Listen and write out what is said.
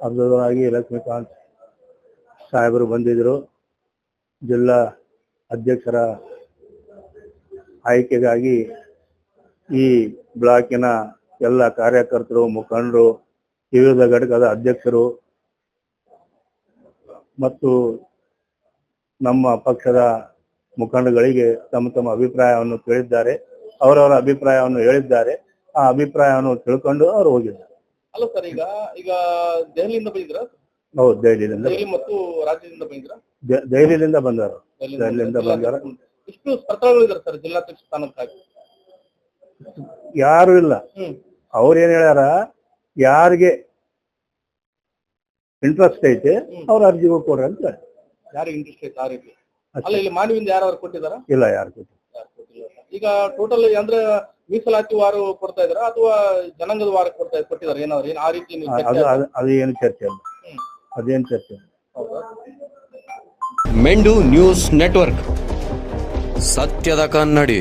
Observer ಆಗಿ ಲಕ್ಷ್ಮೀಕಾಂತ್ ಸಾಹೇಬರು ಬಂದಿದ್ದರು. ಜಿಲ್ಲಾ ಅಧ್ಯಕ್ಷರ ಆಯ್ಕೆಗಾಗಿ ಈ ಬ್ಲಾಕಿನ ಎಲ್ಲ ಕಾರ್ಯಕರ್ತರು, ಮುಖಂಡರು, ವಿವಿಧ ಘಟಕದ ಅಧ್ಯಕ್ಷರು ಮತ್ತು ನಮ್ಮ ಪಕ್ಷದ ಮುಖಂಡಗಳಿಗೆ ತಮ್ಮ ತಮ್ಮ ಅಭಿಪ್ರಾಯವನ್ನು ಕೇಳಿದ್ದಾರೆ. ಅವರವರ ಅಭಿಪ್ರಾಯವನ್ನು ಹೇಳಿದ್ದಾರೆ. ಆ ಅಭಿಪ್ರಾಯವನ್ನು ತಿಳ್ಕೊಂಡು ಅವರು ಹೋಗಿದ್ದಾರೆ. ಅಲ್ಲ ಸರ್, ಈಗ ದೆಹಲಿಯಿಂದ ಬಂದಿದ್ರ? ಹೌದು, ದೆಹಲಿಯಿಂದ ಮತ್ತು ರಾಜ್ಯದಿಂದ ಬಂದಿದ್ರ? ದೆಹಲಿಯಿಂದ ಬಂದರು. ದೆಹಲಿಯಿಂದ ಬಂದಾರ. ಎಷ್ಟು ಸ್ಪರ್ಧಾಗಳಿದ್ದಾರೆ ಸರ್ ಜಿಲ್ಲಾಧ್ಯಕ್ಷ ಸ್ಥಾನಕ್ಕಾಗಿ? ಯಾರು ಇಲ್ಲ. ಅವ್ರೇನ್ ಹೇಳ್ಯಾರ, ಯಾರಿಗೆ ಇಂಟ್ರೆಸ್ಟ್ ಐತೆ ಅವ್ರ ಅರ್ಜಿ ಕೊಡ್ರಿ ಅಂತ ಹೇಳಿ. ಯಾರಿಗೆ ಇಂಟ್ರೆಸ್ಟ್ ಐತೆ ಆ ರೀತಿ? ಅಲ್ಲ, ಇಲ್ಲಿ ಮಾನವಿಯಿಂದ ಯಾರು ಕೊಟ್ಟಿದಾರ? ಇಲ್ಲ, ಯಾರು ಕೊಟ್ಟಿಲ್ಲ. ಈಗ ಟೋಟಲ್ ಅಂದ್ರೆ ಮೀಸಲಾತಿ ವಾರ ಕೊಡ್ತಾ ಇದಾರ ಅಥವಾ ಜನಾಂಗದ ವಾರ ಕೊಟ್ಟಿದಾರ? ಏನಾದ್ರು ಆ ರೀತಿ ಅದು ಏನು ಚರ್ಚೆ ಇಲ್ಲ. ಅದೇನು ಚರ್ಚೆ ಇಲ್ಲ. ಮೆಂಡು ನ್ಯೂಸ್ ನೆಟ್ವರ್ಕ್, ಸತ್ಯದ ಕನ್ನಡಿ.